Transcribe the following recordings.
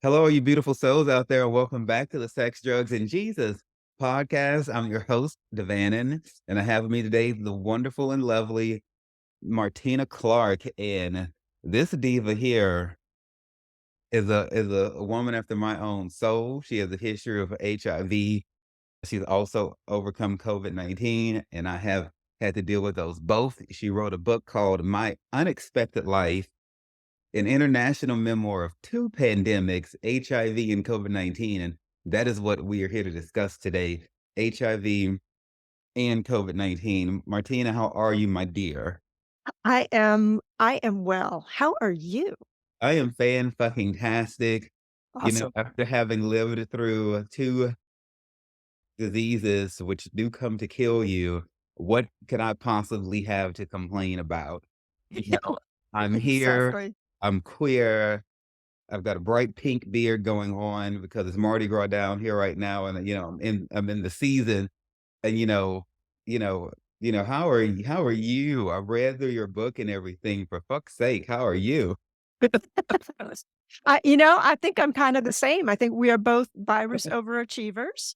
Hello, you beautiful souls out there, and welcome back to the Sex, Drugs, and Jesus podcast. I'm your host, Devanin, and I have with me today the wonderful and lovely Martina Clark. And this diva here is a woman after my own soul. She has a history of HIV. She's also overcome COVID-19, and I have had to deal with those both. She wrote a book called My Unexpected Life, an international memoir of two pandemics, HIV and COVID-19. And that is what we are here to discuss today, HIV and COVID-19. Martina, how are you, my dear? I am well. How are you? I am fan fucking tastic. Awesome. After having lived through two diseases which do come to kill you, what could I possibly have to complain about? You know, I'm here, Exactly. I'm queer, I've got a bright pink beard going on because it's Mardi Gras down here right now, and I'm in the season, and you know, how are you? I read through your book and everything. For fuck's sake, how are you? I think I'm kind of the same. I think we are both virus overachievers.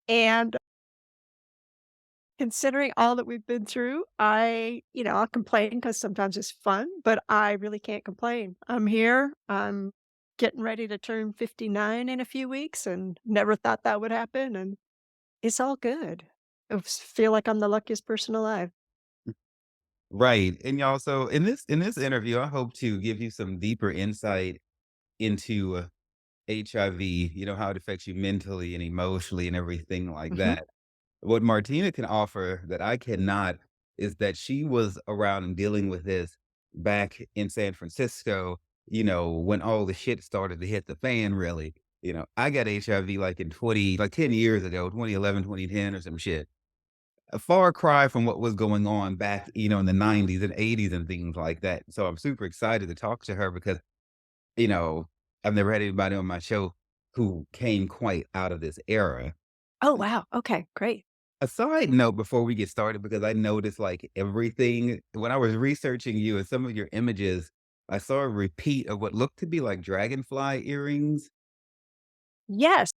And considering all that we've been through, I'll complain because sometimes it's fun, but I really can't complain. I'm here. I'm getting ready to turn 59 in a few weeks and never thought that would happen. And it's all good. Feel like I'm the luckiest person alive. Right, and y'all, so in this interview, I hope to give you some deeper insight into HIV. How it affects you mentally and emotionally and everything like Mhm. that. What Martina can offer that I cannot is that she was around and dealing with this back in San Francisco, when all the shit started to hit the fan, really. I got HIV like in 10 years ago, 2011, 2010, or some shit. A far cry from what was going on back, in the 90s and 80s and things like that. So I'm super excited to talk to her because, you know, I've never had anybody on my show who came quite out of this era. Oh, wow. Okay, great. A side note before we get started, because I noticed like everything when I was researching you and some of your images, I saw a repeat of what looked to be like dragonfly earrings. Yes.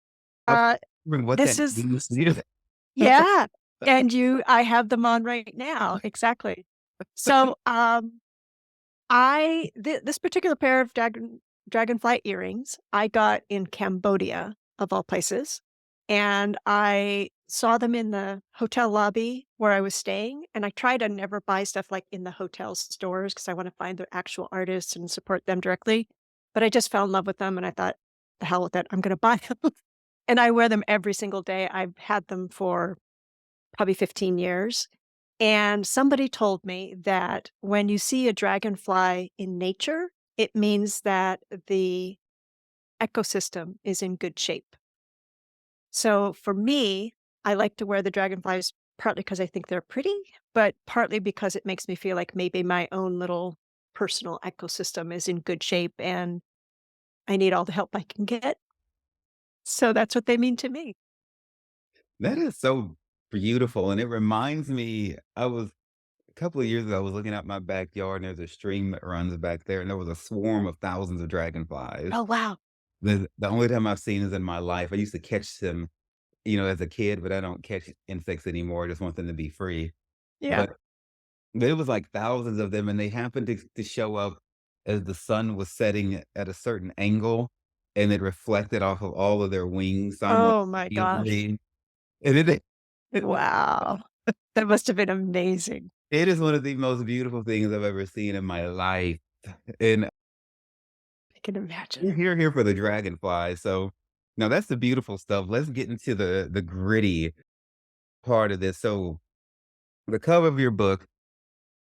I was Uh, wondering what this that is means. Yeah, and I have them on right now, exactly. So, this particular pair of dragonfly earrings, I got in Cambodia, of all places, and I saw them in the hotel lobby where I was staying, and I try to never buy stuff, like, in the hotel stores because I wanna find the actual artists and support them directly, but I just fell in love with them, and I thought, "The hell with it, I'm gonna buy them," and I wear them every single day. I've had them for probably 15 years. And somebody told me that when you see a dragonfly in nature, it means that the ecosystem is in good shape. So for me, I like to wear the dragonflies partly because I think they're pretty, but partly because it makes me feel like maybe my own little personal ecosystem is in good shape and I need all the help I can get. So that's what they mean to me. That is so beautiful. And it reminds me, a couple of years ago, I was looking out my backyard and there's a stream that runs back there, and there was a swarm of thousands of dragonflies. Oh, wow. The only time I've seen is in my life. I used to catch them, as a kid, but I don't catch insects anymore. I just want them to be free. Yeah. But there was like thousands of them, and they happened to show up as the sun was setting at a certain angle, and it reflected off of all of their wings Oh my gosh. simultaneously. And it Wow. That must have been amazing. it is one of the most beautiful things I've ever seen in my life. And I can imagine. we're here for the dragonfly. So now that's the beautiful stuff. Let's get into the gritty part of this. So the cover of your book,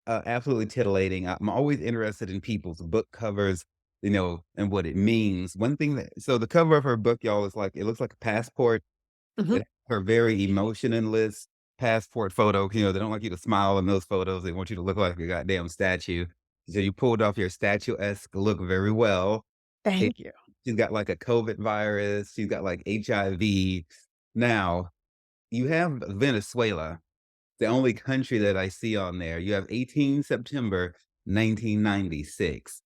absolutely titillating. I'm always interested in people's book covers, and what it means. One thing so the cover of her book, y'all, is like, it looks like a passport. Mhm. It her very emotionless passport photo. They don't like you to smile in those photos. They want you to look like a goddamn statue. So you pulled off your statuesque look very well. It Thank you. She's got like a COVID virus. She's got like HIV. Now, you have Venezuela, the only country that I see on there. You have 18 September 1996.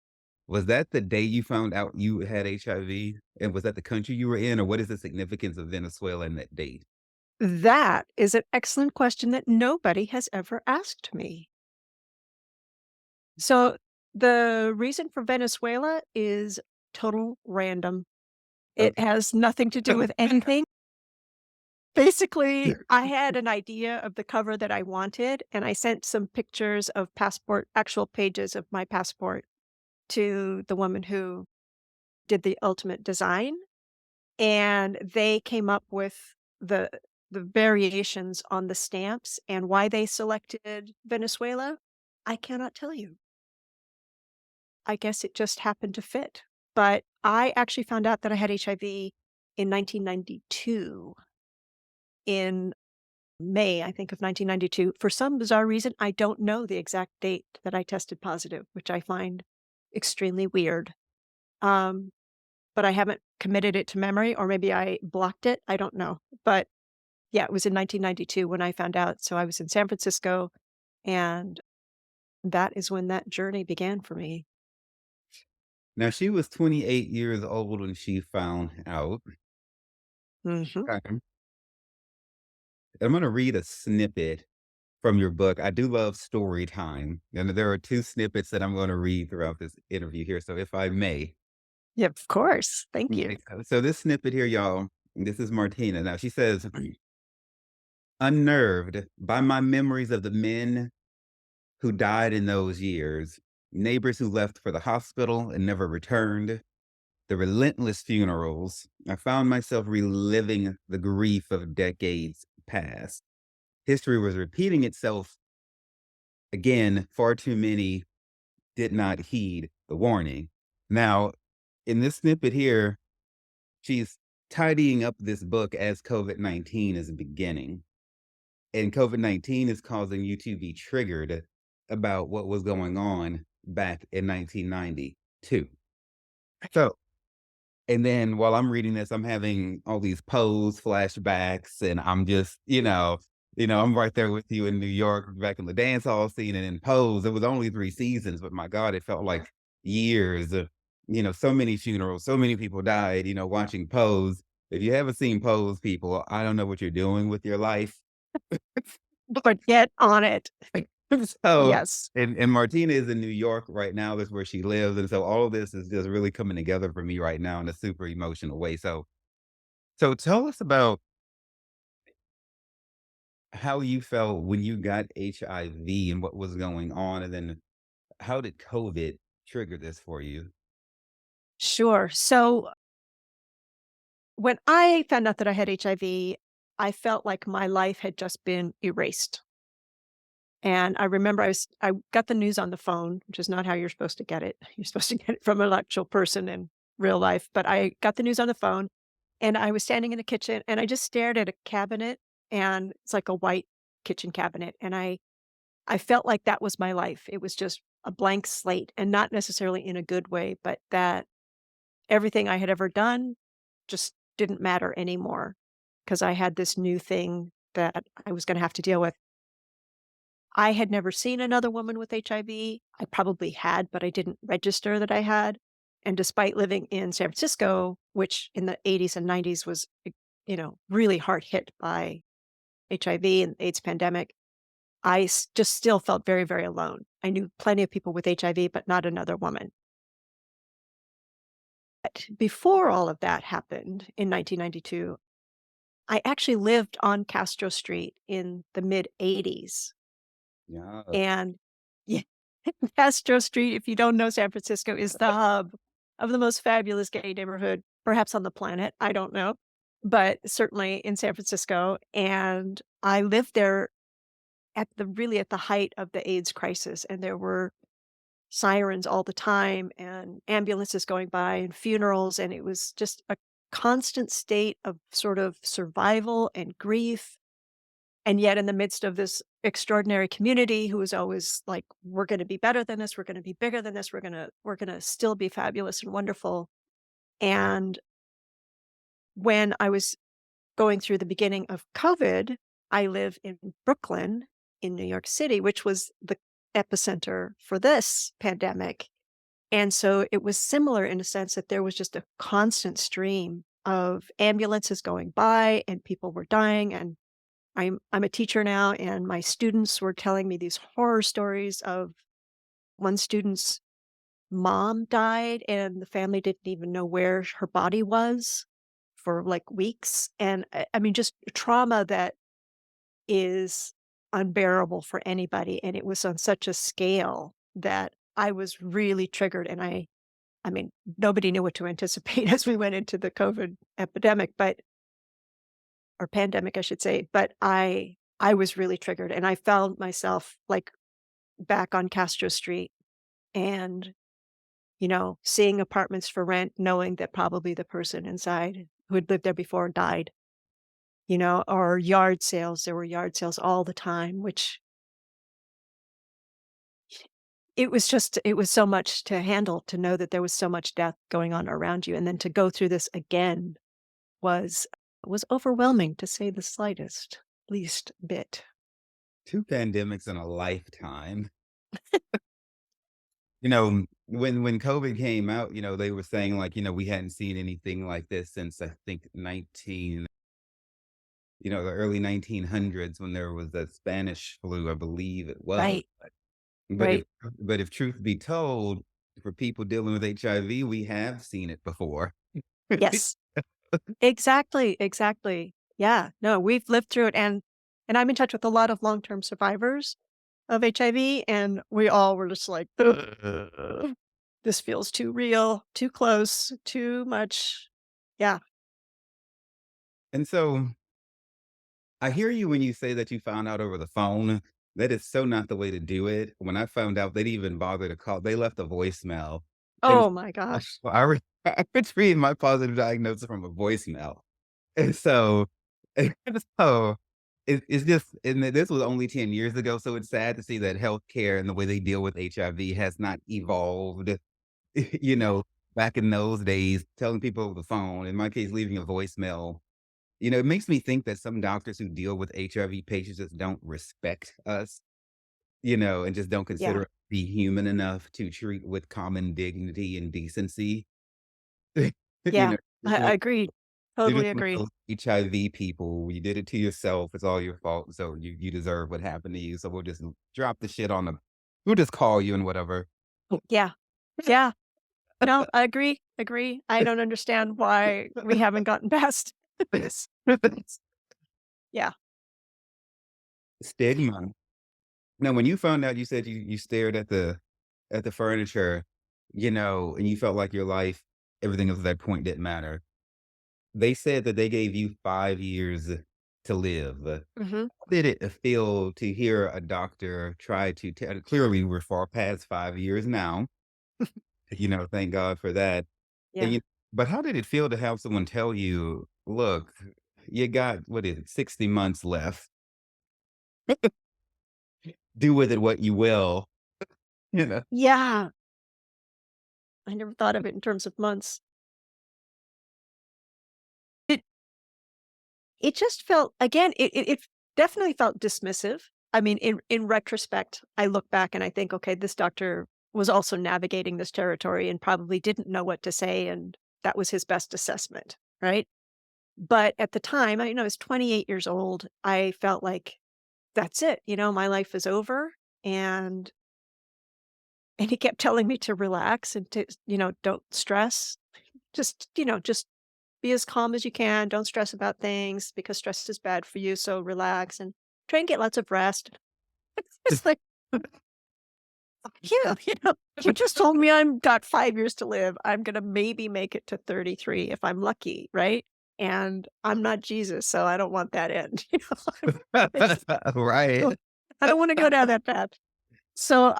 Was that the day you found out you had HIV? And was that the country you were in, or what is the significance of Venezuela in that date? That is an excellent question that nobody has ever asked me. So, the reason for Venezuela is total random. It Okay. has nothing to do with anything. Basically, I had an idea of the cover that I wanted, and I sent some pictures of passport actual pages of my passport to the woman who did the ultimate design, and they came up with the the variations on the stamps, and why they selected Venezuela, I cannot tell you. I guess it just happened to fit. But I actually found out that I had HIV in 1992, in May, I think, of 1992. For some bizarre reason, I don't know the exact date that I tested positive, which I find extremely weird. Um, but I haven't committed it to memory, or maybe I blocked it. I don't know. But yeah, it was in 1992 when I found out. So I was in San Francisco, and that is when that journey began for me. Now, she was 28 years old when she found out. Mhm. Okay. I'm gonna read a snippet from your book. I do love story time, and there are 2 snippets that I'm gonna read throughout this interview here, so if I may. Yeah, of course. Thank you. Okay, so this snippet here, y'all, this is Martina. Now she says, "Unnerved by my memories of the men who died in those years, neighbors who left for the hospital and never returned, the relentless funerals, I found myself reliving the grief of decades past. History was repeating itself again. Far too many did not heed the warning." Now, in this snippet here, she's tidying up this book as COVID-19 is beginning. And COVID-19 is causing you to be triggered about what was going on back in 1992. So, and then while I'm reading this, I'm having all these Pose flashbacks, and I'm just, I'm right there with you in New York back in the dance hall scene, and in Pose, it was only 3 seasons, but my God, it felt like years. So many funerals, so many people died, watching Pose. If you haven't seen Pose, people, I don't know what you're doing with your life. But get on it. So, Yes. and Martina is in New York right now, that's where she lives, and so all of this is just really coming together for me right now in a super emotional way. So tell us about how you felt when you got HIV and what was going on, and then how did COVID trigger this for you? Sure. So when I found out that I had HIV, I felt like my life had just been erased. And I remember I got the news on the phone, which is not how you're supposed to get it. You're supposed to get it from an actual person in real life. But I got the news on the phone, and I was standing in the kitchen, and I just stared at a cabinet, and it's like a white kitchen cabinet. And I felt like that was my life. It was just a blank slate, and not necessarily in a good way, but that everything I had ever done just didn't matter anymore because I had this new thing that I was gonna have to deal with. I had never seen another woman with HIV. I probably had, but I didn't register that I had. And despite living in San Francisco, which in the '80s and '90s was, really hard hit by HIV and AIDS pandemic, just still felt very, very alone. I knew plenty of people with HIV, but not another woman. But before all of that happened in 1992, I actually lived on Castro Street in the mid '80s. Yeah. And yeah, Castro Street, if you don't know San Francisco, is the hub of the most fabulous gay neighborhood, perhaps on the planet. I don't know, but certainly in San Francisco. And I lived there at the height of the AIDS crisis, and there were sirens all the time and ambulances going by and funerals, and it was just a constant state of sort of survival and grief. And yet in the midst of this extraordinary community who is always like, "We're gonna be better than this, we're gonna be bigger than this, we're gonna still be fabulous and wonderful." And when I was going through the beginning of COVID, I live in Brooklyn in New York City, which was the epicenter for this pandemic. And so it was similar in a sense that there was just a constant stream of ambulances going by and people were dying. And I'm a teacher now, and my students were telling me these horror stories of one student's mom died and the family didn't even know where her body was for like weeks. And I mean, just trauma that is unbearable for anybody. And it was on such a scale that I was really triggered. And I mean, nobody knew what to anticipate as we went into the COVID epidemic, but or pandemic, I should say. But I was really triggered, and I found myself like back on Castro Street and seeing apartments for rent, knowing that probably the person inside who had lived there before died, or yard sales. There were yard sales all the time, which it was so much to handle to know that there was so much death going on around you. And then to go through this again was was overwhelming to say the least bit. 2 pandemics in a lifetime. When COVID came out, they were saying, like, we hadn't seen anything like this since, I think, the early 1900s when there was the Spanish flu, I believe it was. Right, But if right. but if truth be told, for people dealing with HIV, we have seen it before. Yes. Exactly, exactly. Yeah, no, we've lived through it, and I'm in touch with a lot of long-term survivors of HIV, and we all were just like, "Ugh, this feels too real, too close, too much." Yeah. And so, I hear you when you say that you found out over the phone. That is so not the way to do it. When I found out, they didn't even bother to call. They left a voicemail. It was Oh my gosh. I re I retrieved my positive diagnosis from a voicemail. And so and so it's just and this was only 10 years ago, so it's sad to see that healthcare and the way they deal with HIV has not evolved, you know, back in those days, telling people over the phone, in my case, leaving a voicemail. It makes me think that some doctors who deal with HIV patients just don't respect us, and just don't consider Yeah, us to be human enough to treat with common dignity and decency. You yeah. know, I agree. you're Totally just one of agree. those HIV people. You did it to yourself. It's all your fault. So you deserve what happened to you. So we'll just drop the shit on them. We'll just call you and whatever. Yeah, yeah. No, I agree, agree. I don't understand why we haven't gotten past this. Yeah. Stigma. Now, when you found out, you said you stared at the furniture, and you felt like your life, everything up to that point didn't matter. They said that they gave you 5 years to live. Mhm. How did it feel to hear a doctor try to tell? Clearly, we're far past 5 years now. Thank God for that. And Yeah. you, but how did it feel to have someone tell you, "Look, you got what is it, 60 months left. Do with it what you will." You know. Yeah. I never thought of it in terms of months. It it just felt again, it definitely felt dismissive. I mean, in retrospect, I look back and I think, "Okay, this doctor was also navigating this territory and probably didn't know what to say, and that was his best assessment." Right? But at the time, I was 28 years old, I felt like, "That's it, my life is over," and he kept telling me to relax and to, "Don't stress. Just be as calm as you can. Don't stress about things because stress is bad for you. So relax and try and get lots of rest." It's like, yeah, you just told me I'm got 5 years to live. I'm gonna maybe make it to 33 if I'm lucky, right? And I'm not Jesus, so I don't want that end. It's, Right. I don't want to go down that path. So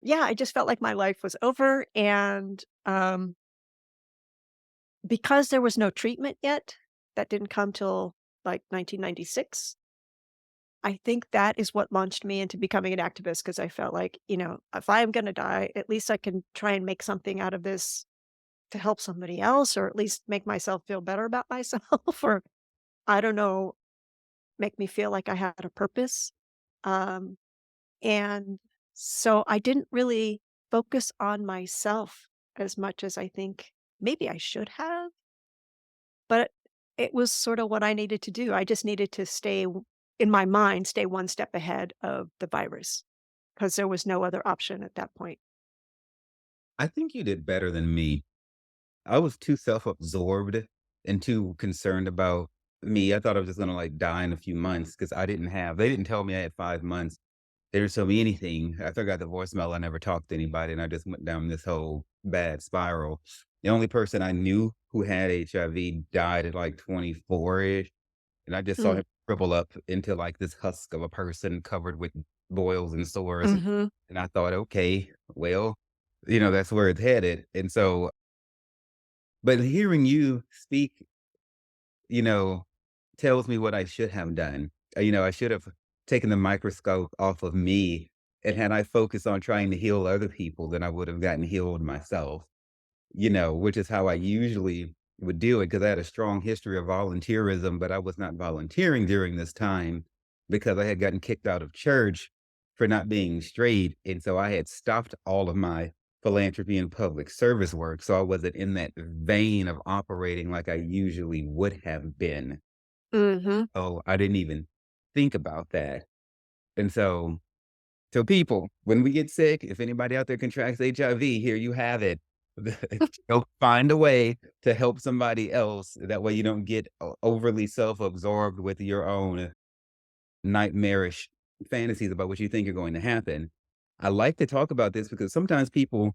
yeah, I just felt like my life was over, and because there was no treatment yet, that didn't come till, like, 1996. I think that is what launched me into becoming an activist because I felt like, if I'm gonna die, at least I can try and make something out of this to help somebody else or at least make myself feel better about myself or, I don't know, make me feel like I had a purpose. Um, and so I didn't really focus on myself as much as I think maybe I should have, but it was sort of what I needed to do. I just needed to in my mind, stay one step ahead of the virus because there was no other option at that point. I think you did better than me. I was too self-absorbed and too concerned about me. I thought I was just gonna, like, die in a few months because they didn't tell me I had 5 months. They didn't tell me anything. After I got the voicemail, I never talked to anybody, and I just went down this whole bad spiral. The only person I knew who had HIV died at, like, 24-ish, and I just saw Mm. him shrivel up into, like, this husk of a person covered with boils and sores, Mhm. and I thought, "Okay, well, that's where it's headed." And so but hearing you speak, you know, tells me what I should have done. I should have taken the microscope off of me, and had I focused on trying to heal other people, then I would have gotten healed myself, which is how I usually would do it because I had a strong history of volunteerism, but I was not volunteering during this time because I had gotten kicked out of church for not being straight. And so I had stopped all of my philanthropy and public service work. So I wasn't in that vein of operating like I usually would have been. Mhm. Oh, I didn't even think about that. And so people, when we get sick, if anybody out there contracts HIV, here you have it. Go find a way to help somebody else. That way you don't get overly self-absorbed with your own nightmarish fantasies about what you think are going to happen. I like to talk about this because sometimes people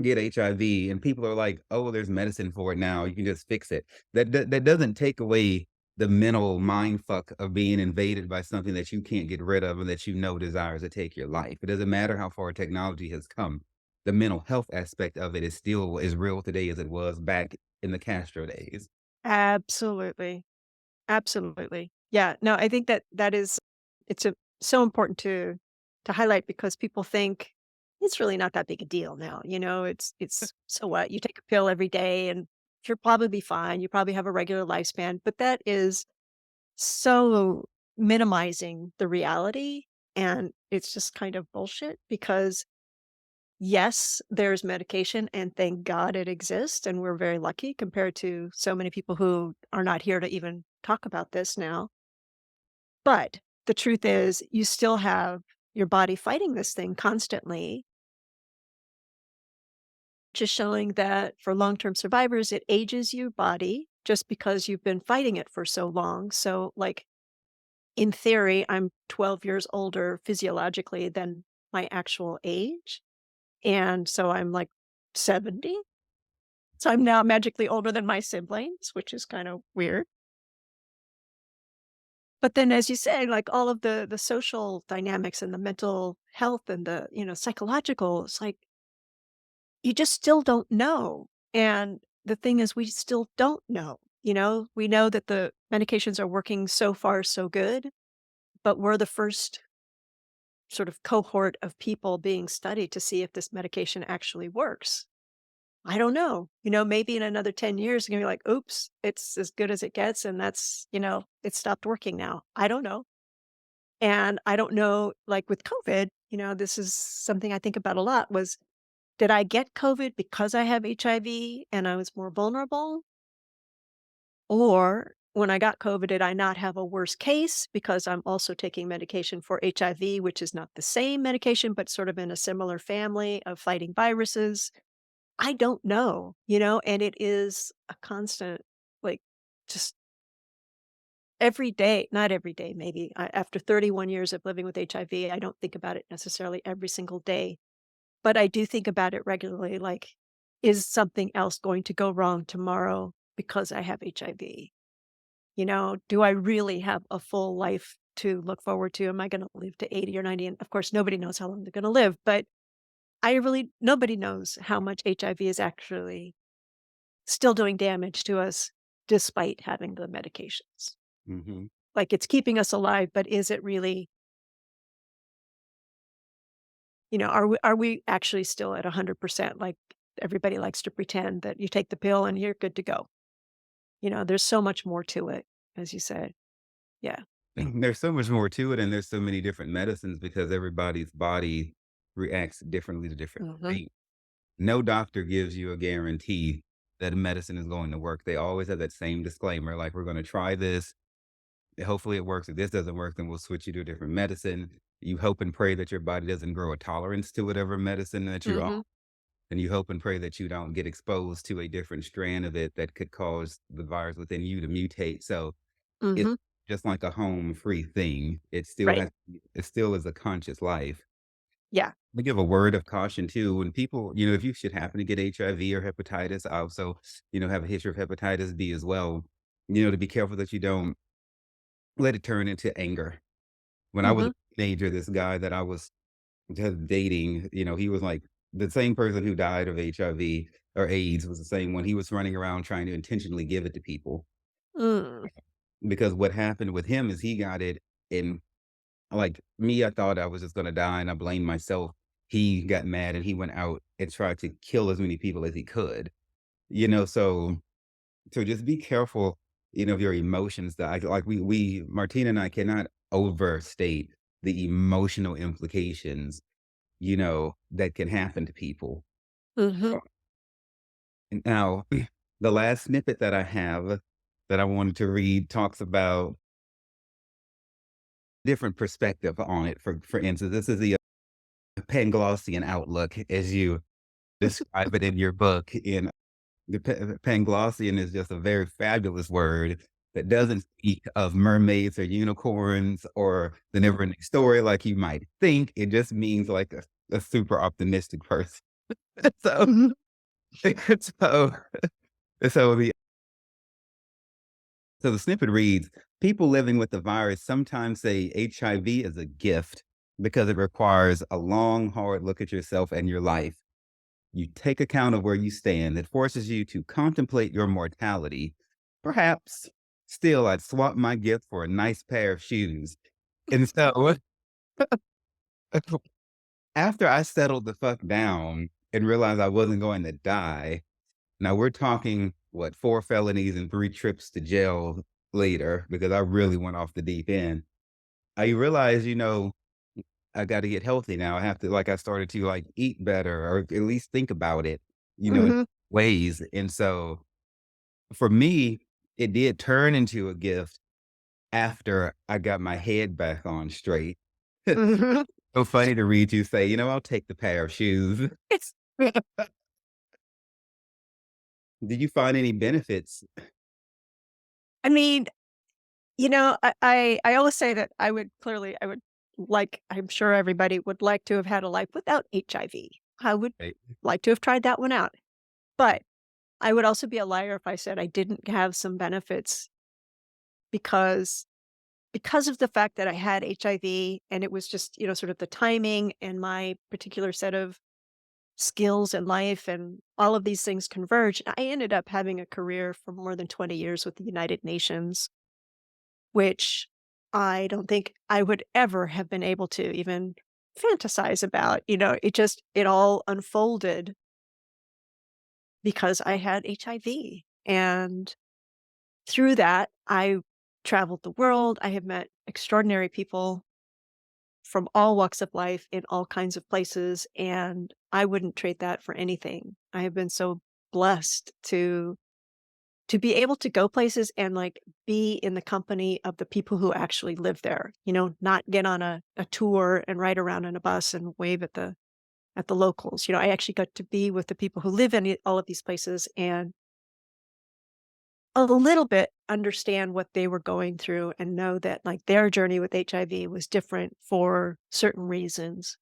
get HIV and people are like, "Oh, there's medicine for it now. You can just fix it." That doesn't take away the mental mind fuck of being invaded by something that you can't get rid of and that desires to take your life. It doesn't matter how far technology has come. The mental health aspect of it is still as real today as it was back in the Castro days. Absolutely. Absolutely. Yeah, no, I think that it's so important to highlight because people think it's really not that big a deal now, it's so what? You take a pill every day and you'll probably be fine. You probably have a regular lifespan, but that is so minimizing the reality and it's just kind of bullshit because yes, there's medication and thank God it exists and we're very lucky compared to so many people who are not here to even talk about this now. But the truth is you still have your body fighting this thing constantly, just showing that for long-term survivors, it ages your body just because you've been fighting it for so long. So, like, in theory, I'm 12 years older physiologically than my actual age. And so I'm like 70. So I'm now magically older than my siblings, which is kind of weird. But then as you say, like all of the social dynamics and the mental health and the, psychological, it's like you just still don't know. And the thing is we still don't know. We know that the medications are working so far so good, but we're the first sort of cohort of people being studied to see if this medication actually works. I don't know. Maybe in another 10 years, you're gonna be like, oops, it's as good as it gets. And it stopped working now. I don't know. And I don't know, like with COVID, this is something I think about a lot was, did I get COVID because I have HIV and I was more vulnerable? Or when I got COVID, did I not have a worse case because I'm also taking medication for HIV, which is not the same medication, but sort of in a similar family of fighting viruses? I don't know, and it is a constant, like, just every day, not every day, maybe. After 31 years of living with HIV, I don't think about it necessarily every single day, but I do think about it regularly. Like, is something else going to go wrong tomorrow because I have HIV? Do I really have a full life to look forward to? Am I going to live to 80 or 90? And of course, nobody knows how long they're going to live, but nobody knows how much HIV is actually still doing damage to us despite having the medications. Mhm. Like, it's keeping us alive, but is it really are we actually still at 100% like everybody likes to pretend that you take the pill and you're good to go? There's so much more to it, as you said. Yeah. There's so much more to it, and there's so many different medicines because everybody's body reacts differently to different Mhm. things. No doctor gives you a guarantee that a medicine is going to work. They always have that same disclaimer, like, we're going to try this. Hopefully it works. If this doesn't work, then we'll switch you to a different medicine. You hope and pray that your body doesn't grow a tolerance to whatever medicine that you're on. Mhm. And you hope and pray that you don't get exposed to a different strand of it that could cause the virus within you to mutate. So it's Mhm. just like a home free thing. Right. It still is a conscious life. Yeah. To give a word of caution too, when people, if you should happen to get HIV or hepatitis, I also, have a history of hepatitis B as well, to be careful that you don't let it turn into anger. When I was a Mhm. teenager, this guy that I was just dating, he was like the same person who died of HIV or AIDS was the same one. He was running around trying to intentionally give it to people Mm. because what happened with him is he got it in like me, I thought I was just gonna die and I blamed myself. He got mad and he went out and tried to kill as many people as he could. So just be careful, of your emotions that like we Martina and I cannot overstate the emotional implications, that can happen to people. Mhm. Now, the last snippet that I have that I wanted to read talks about different perspective on it. For instance, this is the Panglossian outlook as you describe it in your book. In the Panglossian is just a very fabulous word that doesn't speak of mermaids or unicorns or the never-ending story like you might think. It just means like a super optimistic person. So, Mhm. so, so the snippet reads, people living with the virus sometimes say HIV is a gift because it requires a long, hard look at yourself and your life. You take account of where you stand. It forces you to contemplate your mortality. Perhaps, still, I'd swap my gift for a nice pair of shoes. And so, after I settled the fuck down and realized I wasn't going to die, now we're talking, what, 4 felonies and 3 trips to jail later because I really went off the deep end. I realized, I gotta get healthy now. I have to I started to, eat better or at least think about it, in Mhm. ways, and so, for me, it did turn into a gift after I got my head back on straight. Mhm. So funny to read you say, "I'll take the pair of shoes." It's Did you find any benefits? I mean, I always say that I would like I'm sure everybody would like to have had a life without HIV. I would Right. like to have tried that one out. But I would also be a liar if I said I didn't have some benefits because of the fact that I had HIV and it was just, sort of the timing and my particular set of skills in life and all of these things converged. I ended up having a career for more than 20 years with the United Nations, which I don't think I would ever have been able to even fantasize about. It all unfolded because I had HIV. And through that, I traveled the world. I have met extraordinary people from all walks of life in all kinds of places, and I wouldn't trade that for anything. I have been so blessed to be able to go places and, like, be in the company of the people who actually live there, not get on a tour and ride around in a bus and wave at the locals. I actually got to be with the people who live in all of these places and a little bit understand what they were going through and know that, like, their journey with HIV was different for certain reasons.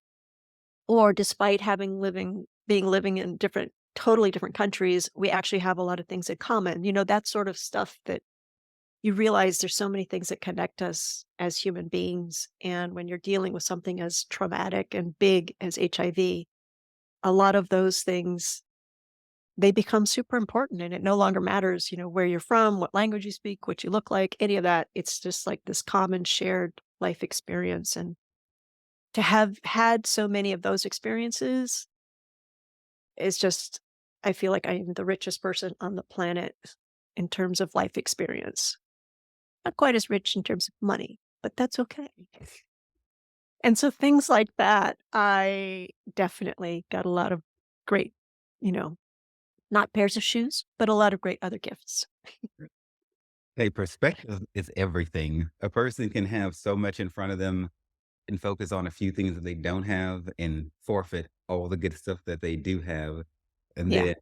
Or despite living in different totally different countries, we actually have a lot of things in common. That sort of stuff that you realize there's so many things that connect us as human beings. And when you're dealing with something as traumatic and big as HIV, a lot of those things they become super important and it no longer matters, where you're from, what language you speak, what you look like, any of that. It's just like this common shared life experience. And to have had so many of those experiences is just, I feel like I am the richest person on the planet in terms of life experience. Not quite as rich in terms of money, but that's okay. And so things like that, I definitely got a lot of great, you know, not pairs of shoes, but a lot of great other gifts. Hey, perspective is everything. A person can have so much in front of them and focus on a few things that they don't have and forfeit all the good stuff that they do have. And Yeah.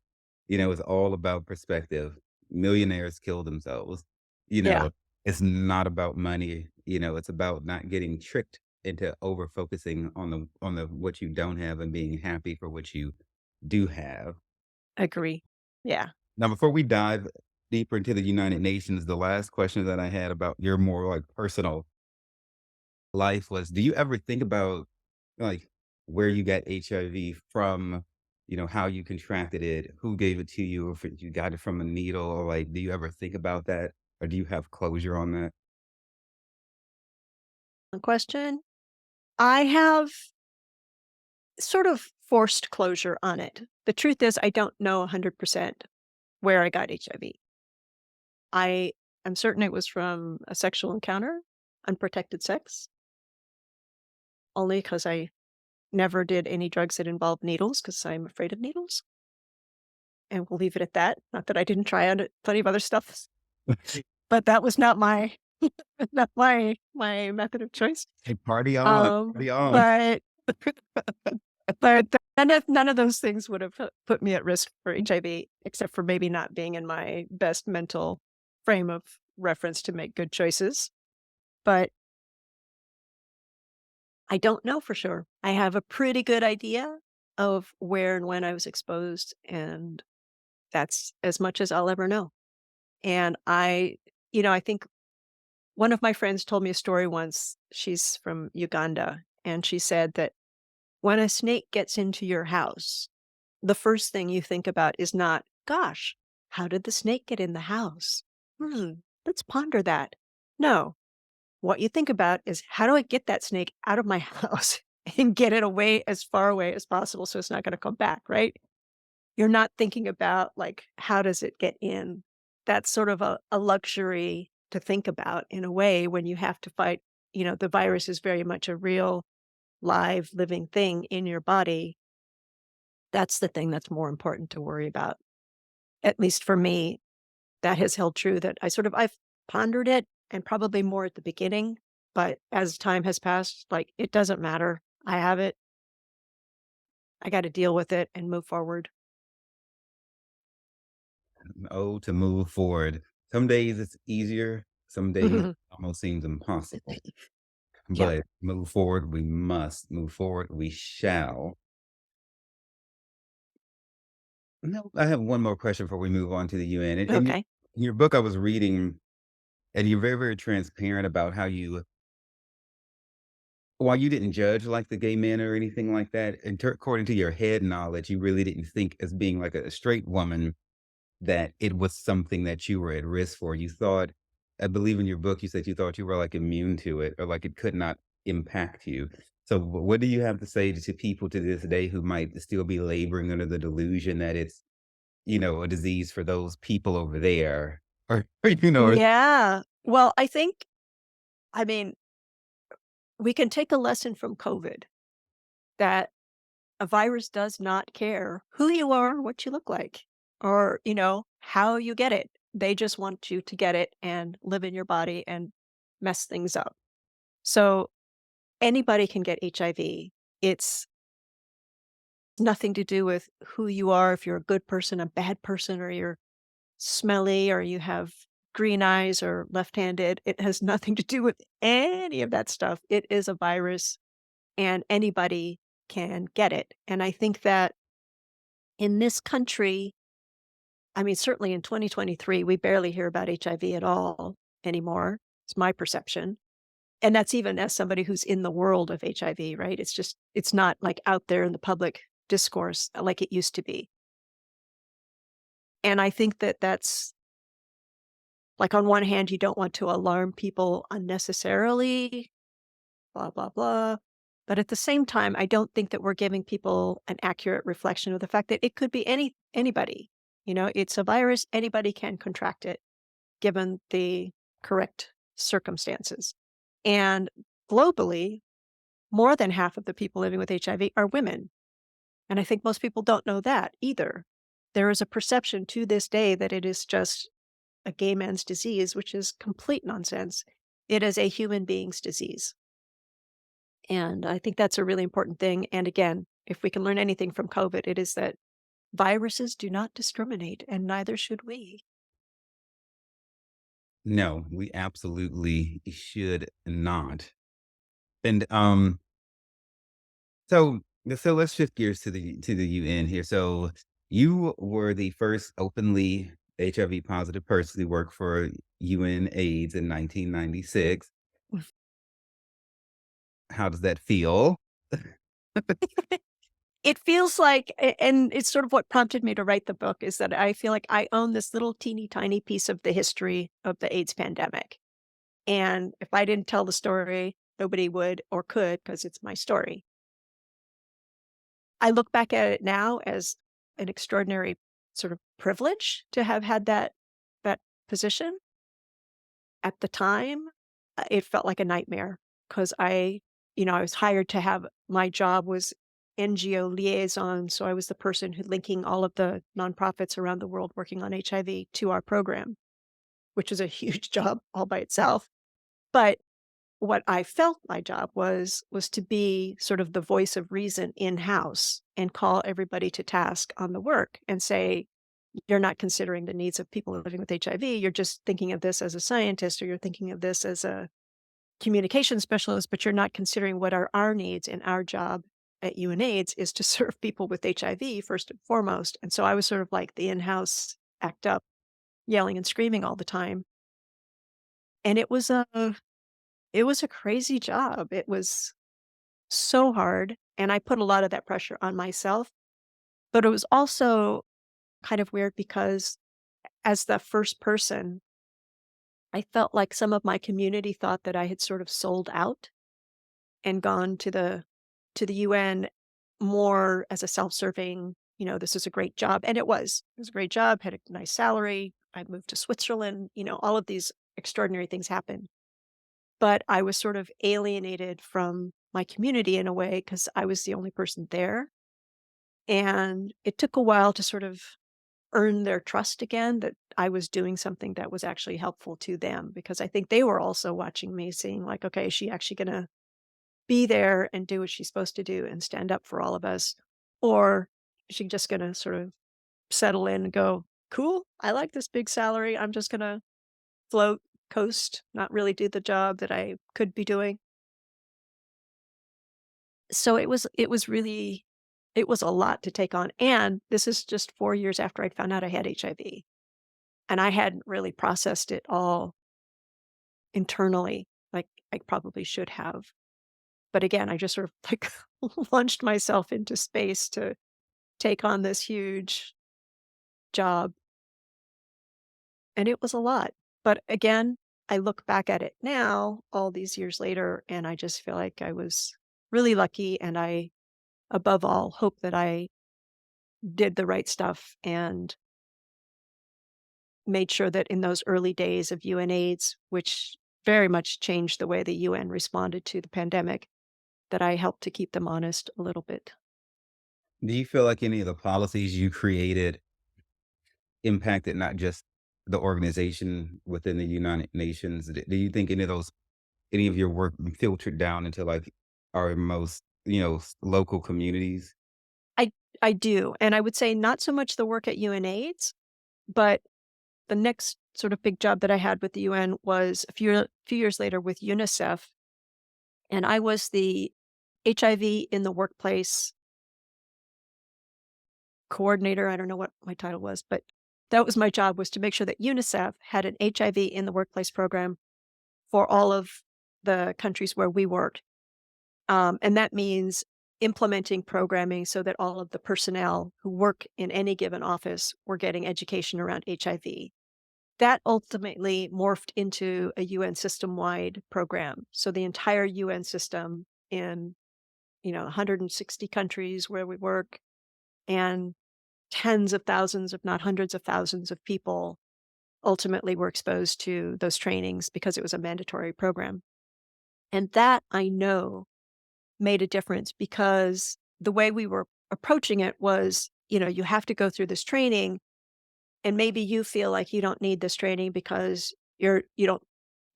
then, it's all about perspective. Millionaires kill themselves. You Yeah. know, it's not about money. It's about not getting tricked into over focusing on the what you don't have and being happy for what you do have. Agree. Yeah. Now, before we dive deeper into the United Nations, the last question that I had about your more like personal life was, do you ever think about like where you got HIV from, how you contracted it, who gave it to you, if you got it from a needle, or like, do you ever think about that? Or do you have closure on that? The question, I have sort of forced closure on it. The truth is, I don't know 100% where I got HIV. I am certain it was from a sexual encounter, unprotected sex, only because I never did any drugs that involved needles because I'm afraid of needles. And we'll leave it at that. Not that I didn't try out plenty of other stuff, but that was not my not my method of choice. Hey, party on, Um, party on. but none of those things would have put me at risk for HIV, except for maybe not being in my best mental frame of reference to make good choices. But I don't know for sure. I have a pretty good idea of where and when I was exposed, and that's as much as I'll ever know. And I think one of my friends told me a story once. She's from Uganda, and she said that when a snake gets into your house, the first thing you think about is not, gosh, how did the snake get in the house? Hmm, let's ponder that. No, what you think about is, how do I get that snake out of my house and get it away as far away as possible so it's not going to come back, right? You're not thinking about, like, how does it get in? That's sort of a luxury to think about in a way when you have to fight. The virus is very much a real, live, living thing in your body. That's the thing that's more important to worry about. At least for me, that has held true, that I've pondered it, and probably more at the beginning, but as time has passed, like, it doesn't matter. I have it. I gotta deal with it and move forward. Oh, to move forward. Some days it's easier, some days it almost seems impossible. Yeah. But move forward, we must. Move forward, we shall. No, I have one more question before we move on to the UN. Okay. In your book, I was reading, and you're very, very transparent about how while you didn't judge like the gay men or anything like that, according to your head knowledge, you really didn't think as being like a straight woman that it was something that you were at risk for. You thought, I believe in your book, you said you thought you were like immune to it or like it could not impact you. So, what do you have to say to people to this day who might still be laboring under the delusion that it's, a disease for those people over there? Or, or Yeah. Well, I mean, we can take a lesson from COVID, that a virus does not care who you are, what you look like, or, how you get it. They just want you to get it and live in your body and mess things up. So anybody can get HIV. It's nothing to do with who you are, if you're a good person, a bad person, or you're smelly, or you have green eyes or left-handed. It has nothing to do with any of that stuff. It is a virus, and anybody can get it. And I think that in this country, I mean, certainly in 2023, we barely hear about HIV at all anymore. It's my perception. And that's even as somebody who's in the world of HIV, right? It's not like out there in the public discourse like it used to be. And I think that that's, like, on one hand, you don't want to alarm people unnecessarily, blah, blah, blah. But at the same time, I don't think that we're giving people an accurate reflection of the fact that it could be anybody. It's a virus, anybody can contract it given the correct circumstances. And globally, more than half of the people living with HIV are women. And I think most people don't know that either. There is a perception to this day that it is just a gay man's disease, which is complete nonsense. It is a human being's disease. And I think that's a really important thing. And again, if we can learn anything from COVID, it is that viruses do not discriminate, and neither should we. No, we absolutely should not. And so so let's shift gears to the UN here. So you were the first openly HIV positive person to work for UN AIDS in 1996. How does that feel? It feels like, and it's sort of what prompted me to write the book, is that I feel like I own this little teeny tiny piece of the history of the AIDS pandemic. And if I didn't tell the story, nobody would or could because it's my story. I look back at it now as an extraordinary sort of privilege to have had that position. At the time, it felt like a nightmare because I was hired to have my job was NGO liaison, so I was the person who linking all of the nonprofits around the world working on HIV to our program, which is a huge job all by itself. But what I felt my job was to be sort of the voice of reason in-house and call everybody to task on the work and say, "You're not considering the needs of people living with HIV, you're just thinking of this as a scientist, or you're thinking of this as a communication specialist, but you're not considering what are our needs, and our job at UNAIDS is to serve people with HIV first and foremost." And so I was sort of like the in-house act up, yelling and screaming all the time. And it was a crazy job. It was so hard, and I put a lot of that pressure on myself, but it was also kind of weird because as the first person, I felt like some of my community thought that I had sort of sold out and gone to the UN more as a self-serving, this is a great job, and it was. It was a great job, had a nice salary. I moved to Switzerland, all of these extraordinary things happened. But I was sort of alienated from my community in a way because I was the only person there. And it took a while to sort of earn their trust again that I was doing something that was actually helpful to them because I think they were also watching me, seeing like, okay, is she actually going to be there and do what she's supposed to do and stand up for all of us? Or is she just going to sort of settle in and go, cool, I like this big salary. I'm just going to float, coast, not really do the job that I could be doing. So it was really it was a lot to take on, and this is just 4 years after I'd found out I had HIV, and I hadn't really processed it all internally like I probably should have. But again, I just sort of, like, launched myself into space to take on this huge job, and it was a lot. But again, I look back at it now, all these years later, and I just feel like I was really lucky, and I, above all, hope that I did the right stuff and made sure that in those early days of UNAIDS, which very much changed the way the UN responded to the pandemic, that I helped to keep them honest a little bit. Do you feel like any of the policies you created impacted not just the organization within the United Nations? Do you think any of your work filtered down into like our most, local communities? I I do, and I would say not so much the work at UNAIDS, but the next sort of big job that I had with the UN was a few years later with UNICEF, and I was the HIV in the workplace coordinator. I don't know what my title was, but that was my job, was to make sure that UNICEF had an HIV in the workplace program for all of the countries where we worked. And that means implementing programming so that all of the personnel who work in any given office were getting education around HIV. That ultimately morphed into a UN system-wide program. So the entire UN system in, 160 countries where we work, and tens of thousands, if not hundreds of thousands of people ultimately were exposed to those trainings because it was a mandatory program. And that I know made a difference because the way we were approaching it was, you have to go through this training and maybe you feel like you don't need this training because you don't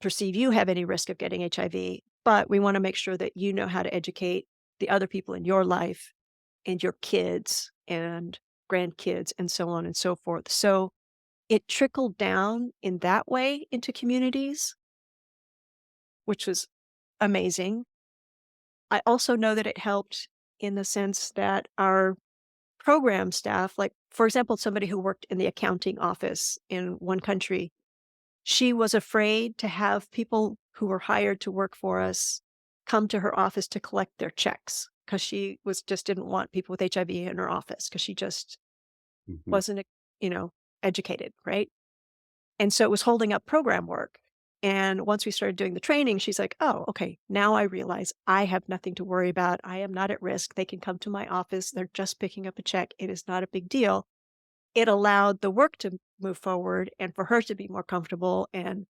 perceive you have any risk of getting HIV, but we want to make sure that you know how to educate the other people in your life and your kids and grandkids and so on and so forth. So it trickled down in that way into communities, which was amazing. I also know that it helped in the sense that our program staff, like, for example, somebody who worked in the accounting office in one country, she was afraid to have people who were hired to work for us come to her office to collect their checks because she was just didn't want people with HIV in her office because she just Mhm. wasn't, you know, educated, right? And so it was holding up program work. And once we started doing the training, she's like, "Oh, okay. Now I realize I have nothing to worry about. I am not at risk. They can come to my office. They're just picking up a check. It is not a big deal." It allowed the work to move forward and for her to be more comfortable and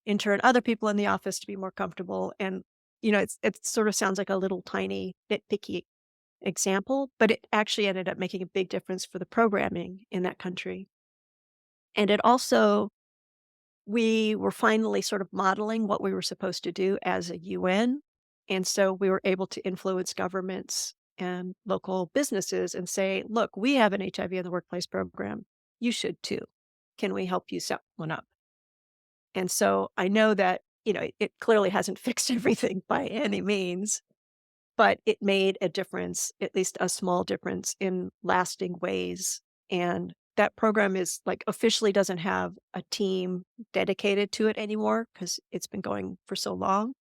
in turn other people in the office to be more comfortable. And, it sort of sounds like a little tiny nitpicky example, but it actually ended up making a big difference for the programming in that country. And it also we were finally sort of modeling what we were supposed to do as a UN, and so we were able to influence governments and local businesses and say, "Look, we have an HIV in the workplace program. You should too. Can we help you set one up?" And so I know that, it clearly hasn't fixed everything by any means, but it made a difference, at least a small difference in lasting ways. And that program is like officially doesn't have a team dedicated to it anymore because it's been going for so long.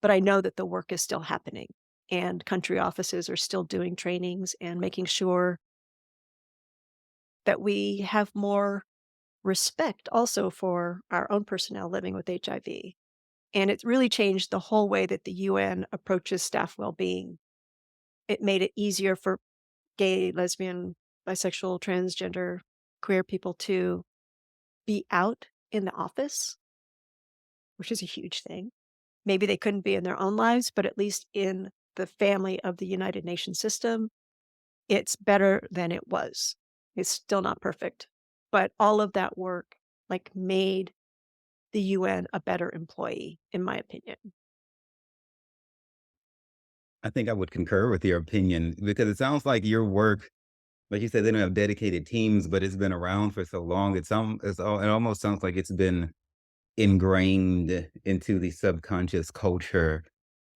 But I know that the work is still happening and country offices are still doing trainings and making sure that we have more respect also for our own personnel living with HIV. And it's really changed the whole way that the UN approaches staff well-being. It made it easier for gay, lesbian, bisexual, transgender, queer people to be out in the office, which is a huge thing. Maybe they couldn't be in their own lives, but at least in the family of the United Nations system, it's better than it was. It's still not perfect, but all of that work like made the UN a better employee, in my opinion. I think I would concur with your opinion because it sounds like your work, like you said, they don't have dedicated teams, but it's been around for so long. It almost sounds like it's been ingrained into the subconscious culture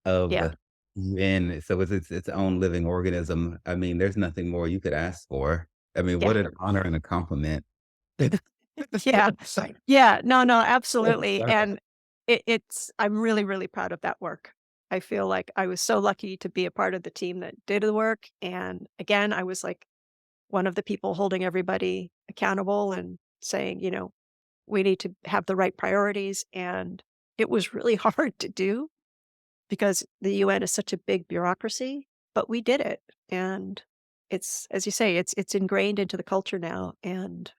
of Yeah, UN. So it's its own living organism. I mean, there's nothing more you could ask for. I mean, yeah. what an honor and a compliment. Yeah. Yeah, no, no, absolutely, and it's I'm really, really proud of that work. I feel like I was so lucky to be a part of the team that did the work, and again, I was, like, one of the people holding everybody accountable and saying, "We need to have the right priorities," and it was really hard to do because the UN is such a big bureaucracy, but we did it, and it's as you say, it's ingrained into the culture now, and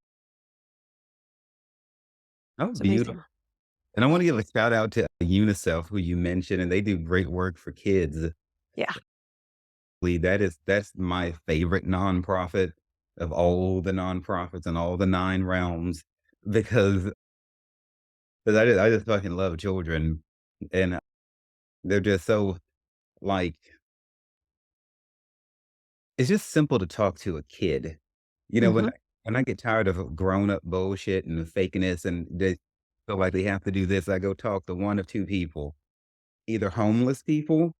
Oh, it's beautiful. amazing. And I want to give a shout out to UNICEF, who you mentioned, and they do great work for kids. Yeah. That's my favorite nonprofit of all the nonprofits in all the 9 realms because 'cause I just fucking love children, and they're just so, like it's just simple to talk to a kid. You know, Mhm. when I get tired of grown-up bullshit and fakeness and they feel like they have to do this, I go talk to 1 of 2 people, either homeless people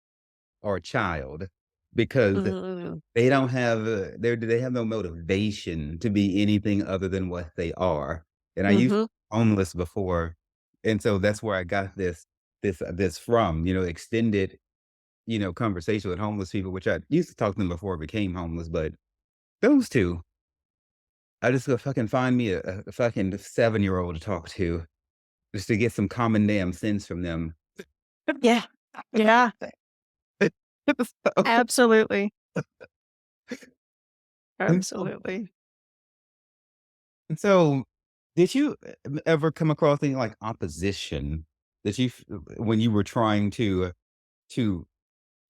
or a child, because Mm. they have no motivation to be anything other than what they are, and I used Mhm. homeless before, and so that's where I got this from, extended, conversation with homeless people, which I used to talk to them before I became homeless, but those 2, I just go fucking find me a fucking seven-year-old to talk to, just to get some common damn sense from them. Yeah. Yeah. So Absolutely. and so Absolutely. and so, did you ever come across any, like, opposition that when you were trying to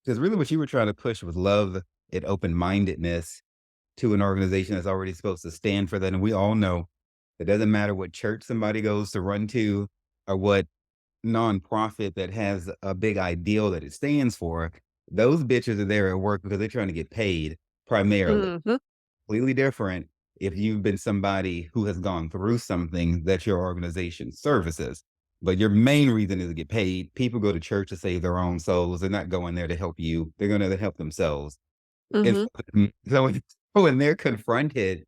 Because really what you were trying to push was love and open-mindedness to an organization that's already supposed to stand for that, and we all know it doesn't matter what church somebody goes to run to or what nonprofit that has a big ideal that it stands for, those bitches are there at work because they're trying to get paid primarily. Mhm, Completely different if you've been somebody who has gone through something that your organization services. But your main reason is to get paid. People go to church to save their own souls. They're not going there to help you. They're going there to help themselves. And mhm, so when they're confronted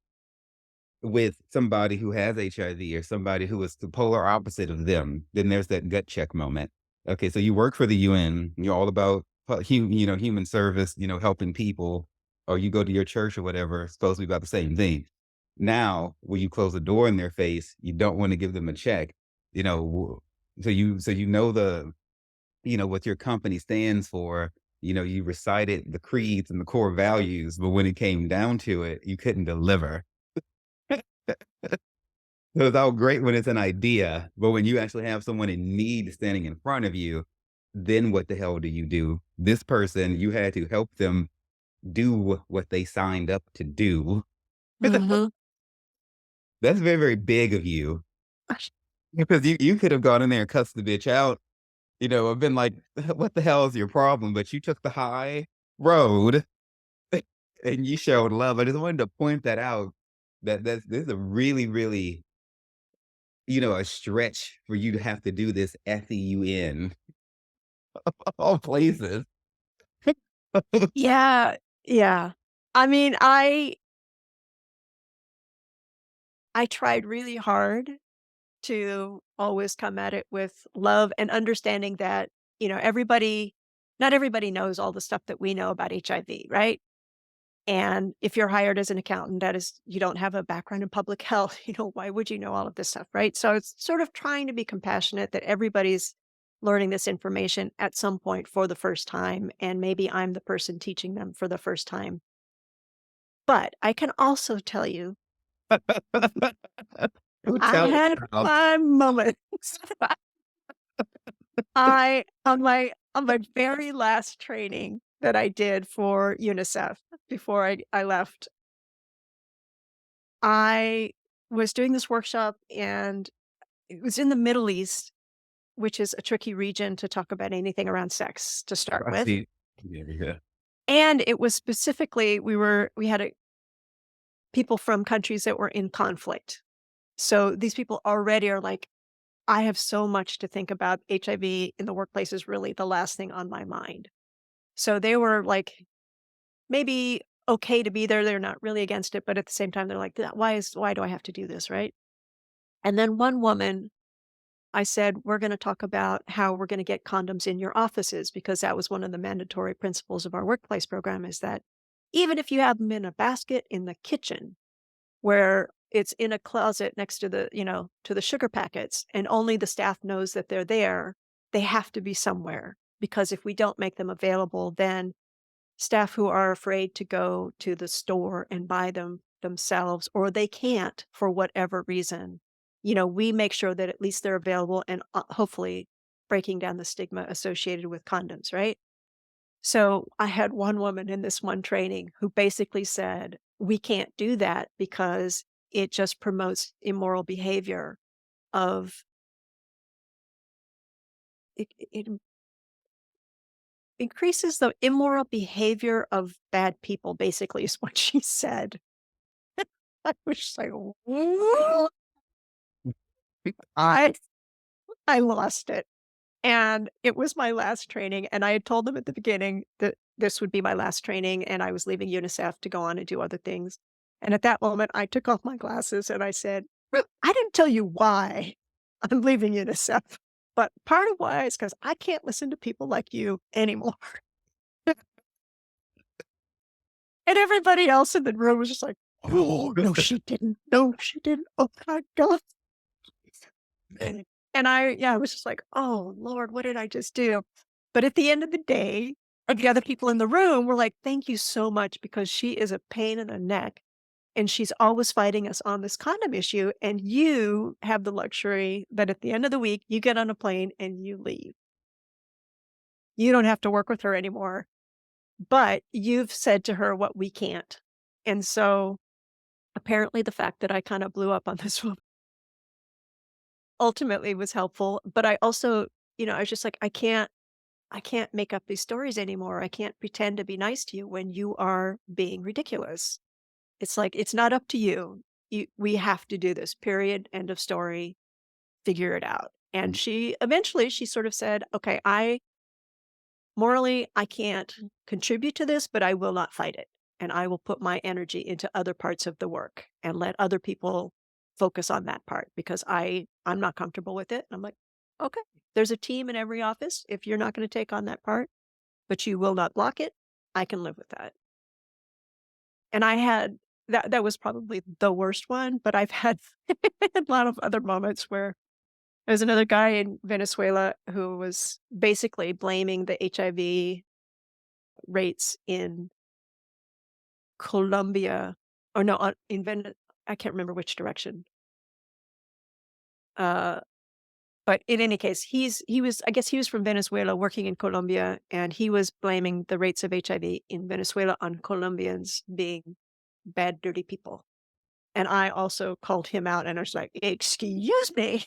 with somebody who has HIV or somebody who is the polar opposite of them, then there's that gut check moment. Okay, so you work for the UN, you're all about human service, helping people, or you go to your church or whatever, it's supposed to be about the same thing. Now, when you close the door in their face, you don't want to give them a check, you know. So you know what your company stands for. You recited the creeds and the core values, but when it came down to it, you couldn't deliver. So it's all great when it's an idea, but when you actually have someone in need standing in front of you, then what the hell do you do? This person, you had to help them do what they signed up to do. mhm. That's very, very big of you because you could have gone in there and cussed the bitch out, I've been like, what the hell is your problem? But you took the high road and you showed love. I just wanted to point that out that this is a really, really, a stretch for you to have to do this at the UN. All places. Yeah, yeah. I mean, I tried really hard to always come at it with love and understanding that, everybody not everybody knows all the stuff that we know about HIV, right? And if you're hired as an accountant, that is you don't have a background in public health, why would you know all of this stuff, right? So it's sort of trying to be compassionate that everybody's learning this information at some point for the first time, and maybe I'm the person teaching them for the first time. But I can also tell you, Who I tell had girl. my moments. On my very last training that I did for UNICEF before I left, I was doing this workshop, and it was in the Middle East, which is a tricky region to talk about anything around sex to start I with. see. Yeah, yeah. And it was specifically we had people from countries that were in conflict. So these people already are like, I have so much to think about. HIV in the workplace is really the last thing on my mind. So they were like maybe okay to be there. They're not really against it, but at the same time, they're like, why do I have to do this? Right. And then one woman, I said, we're going to talk about how we're going to get condoms in your offices, because that was one of the mandatory principles of our workplace program, is that even if you have them in a basket in the kitchen where it's in a closet next to to the sugar packets, and only the staff knows that they're there, they have to be somewhere, because if we don't make them available, then staff who are afraid to go to the store and buy them themselves, or they can't for whatever reason, we make sure that at least they're available, and hopefully breaking down the stigma associated with condoms, right? So I had one woman in this one training who basically said, we can't do that because it just promotes immoral behavior of it increases the immoral behavior of bad people, basically, is what she said. I was just like, "What?" I I lost it. And it was my last training, and I had told them at the beginning that this would be my last training, and I was leaving UNICEF to go on and do other things. And at that moment, I took off my glasses and I said, I didn't tell you why I'm leaving UNICEF, but part of why is because I can't listen to people like you anymore." And everybody else in the room was just like, "Oh, no, she didn't. No, she didn't. Oh my God." And I was just like, "Oh, Lord, what did I just do?" But at the end of the day, the other people in the room were like, "Thank you so much, because she is a pain in the neck, and she's always fighting us on this condom issue, and you have the luxury that at the end of the week, you get on a plane and you leave. You don't have to work with her anymore." but you've said to her what we can't. And so, apparently the fact that I kinda blew up on this woman ultimately was helpful, but I also, I was just like, I can't make up these stories anymore. I can't pretend to be nice to you when you are being ridiculous. It's like, it's not up to you. We have to do this, period, end of story, figure it out. And she sort of said, "Okay, I can't contribute to this, but I will not fight it. And I will put my energy into other parts of the work and let other people focus on that part because I'm not comfortable with it." I'm like, "Okay, there's a team in every office. If you're not going to take on that part, but you will not block it, I can live with that." And I had that was probably the worst one, but I've had a lot of other moments where there's another guy in Venezuela who was basically blaming the HIV rates in Colombia, or no, in I can't remember which direction. Uh, but in any case, he was I guess he was from Venezuela working in Colombia, and he was blaming the rates of HIV in Venezuela on Colombians being bad, dirty people. And I also called him out, and I was like, "Excuse me."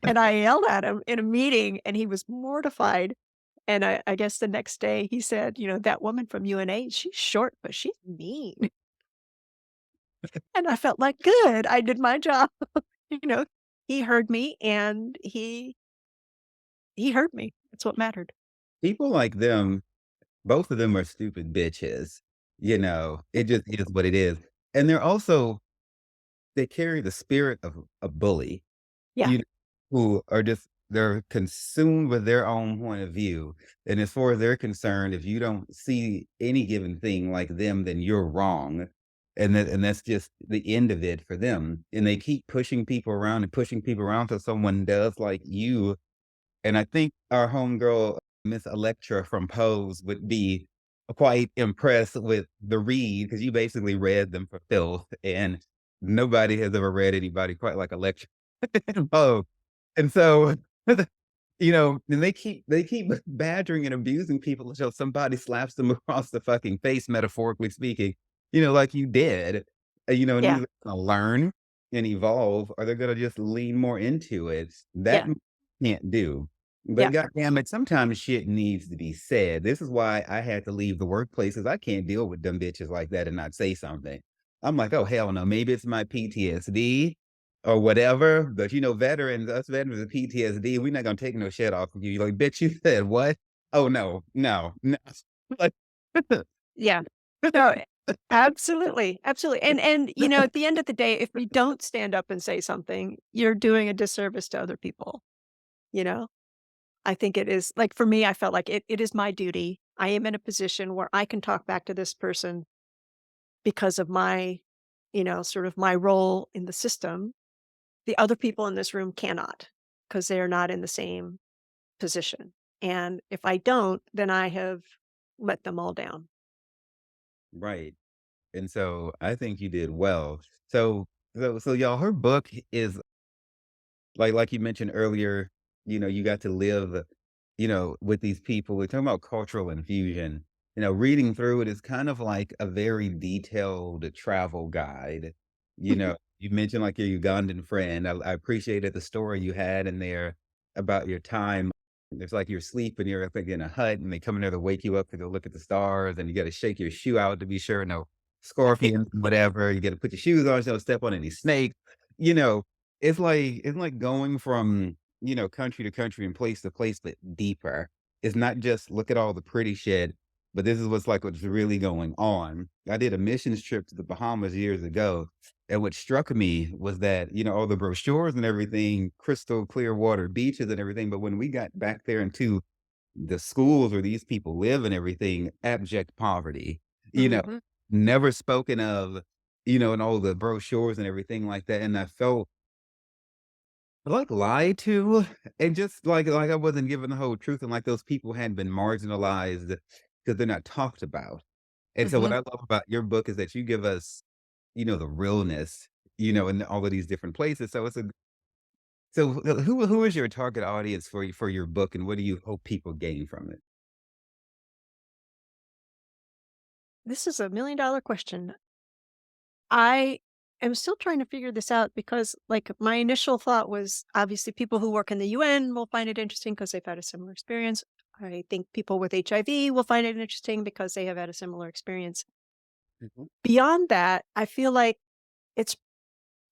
And I yelled at him in a meeting, and he was mortified. And I guess the next day he said, "That woman from UNA, she's short, but she's mean." And I felt like, "Good, I did my job." You know, he heard me and he heard me. That's what mattered. People like them, both of them are stupid bitches, it just is what it is, and they're also they carry the spirit of a bully. Yeah, You know, who are just they're consumed with their own point of view, and as far as they're concerned, if you don't see any given thing like them, then you're wrong, and that's just the end of it for them, and they keep pushing people around and pushing people around till someone does like you, and I think our homegirl, Miss Electra from Pose, would be quite impressed with the read because you basically read them for filth, and nobody has ever read anybody quite like Electra in Pose. And so, and they keep badgering and abusing people until somebody slaps them across the fucking face, metaphorically speaking, like you did. And yeah, either gonna learn and evolve, or they're gonna just lean more into it. That yeah, can't do. yeah, But goddamn it, sometimes shit needs to be said. This is why I had to leave the workplaces. I can't deal with dumb bitches like that and not say something. I'm like, oh hell no. Maybe it's my PTSD or whatever. But veterans, us veterans with PTSD, we're not gonna take no shit off of you. You're like, bitch, you said what? Oh no, no, no. Like, yeah. No, absolutely, absolutely. And at the end of the day, if we don't stand up and say something, you're doing a disservice to other people, you know? I think it is like, for me, I felt like it is my duty. I am in a position where I can talk back to this person because of my, sort of my role in the system. The other people in this room cannot, because they are not in the same position. And if I don't, then I have let them all down. right. And so I think you did well. So y'all, her book is like you mentioned earlier, you got to live, with these people. We're talking about cultural infusion. Reading through it is kind of like a very detailed travel guide. You mentioned like your Ugandan friend. I appreciated the story you had in there about your time. It's like you're sleeping, you're like in a hut, and they come in there to wake you up to go look at the stars, and you got to shake your shoe out to be sure no scorpions, whatever. You got to put your shoes on, so don't step on any snakes. You know, it's like going from, country to country and place to place, but deeper. It's not just look at all the pretty shit, but this is what's really going on. I did a missions trip to the Bahamas years ago, and what struck me was that, all the brochures and everything, crystal clear water, beaches and everything, but when we got back there into the schools where these people live and everything, abject poverty, you know, Mhm. never spoken of, in all the brochures and everything like that, and I felt like, lied to, and just like I wasn't given the whole truth, and like those people hadn't been marginalized because 'cause they're not talked about. And so what Mhm. I love about your book is that you give us, the realness, in all of these different places. So who is your target audience for your book, and what do you hope people gain from it? this is a $1,000,000 question. I am still trying to figure this out because, like, my initial thought was obviously people who work in the UN will find it interesting because they've had a similar experience. I think people with HIV will find it interesting because they have had a similar experience. Mhm. Beyond that, I feel like it's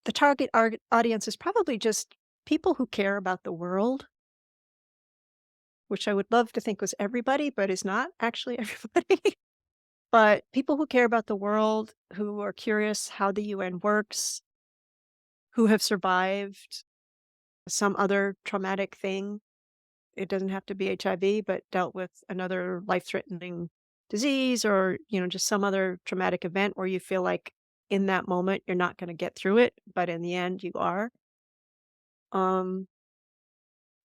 the target audience is probably just people who care about the world, which I would love to think was everybody, but is not actually everybody. But people who care about the world, who are curious how the UN works, who have survived some other traumatic thing. It doesn't have to be HIV, but dealt with another life-threatening disease or, just some other traumatic event where you feel like in that moment you're not gonna get through it, but in the end you are. Um,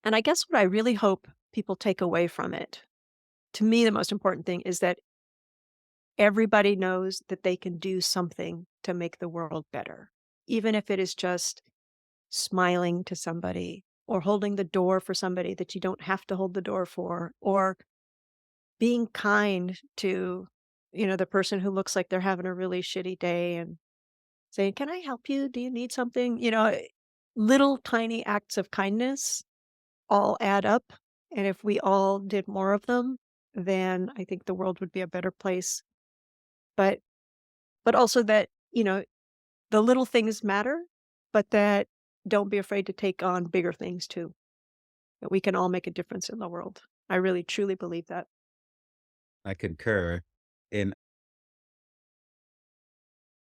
and I guess what I really hope people take away from it, to me, the most important thing is that everybody knows that they can do something to make the world better, even if it is just smiling to somebody or holding the door for somebody that you don't have to hold the door for, or being kind to, the person who looks like they're having a really shitty day and saying, "Can I help you? Do you need something?" Little tiny acts of kindness all add up. And if we all did more of them, then I think the world would be a better place. But also that, the little things matter, but that don't be afraid to take on bigger things too. That we can all make a difference in the world. I really truly believe that. I concur. And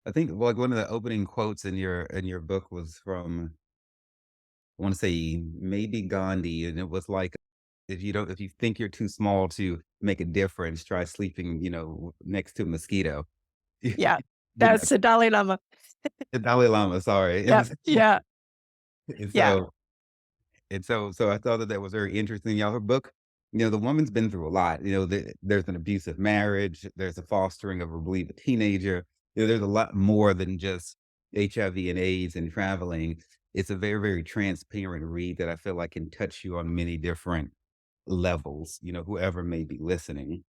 I think, like, one of the opening quotes in your book was from, I wanna say, maybe Gandhi, and it was like, if you think you're too small to make a difference, try sleeping, next to a mosquito." Yeah. You know, That's the Dalai Lama. the Dalai Lama, sorry. It Yep. was Yeah. and Yeah. so I thought that that was very interesting. Y'all, her book, the woman's been through a lot. There's an abusive marriage, there's a fostering of, I believe, a teenager. There's a lot more than just HIV and AIDS and traveling. It's a very, very transparent read that I feel like can touch you on many different levels, whoever may be listening.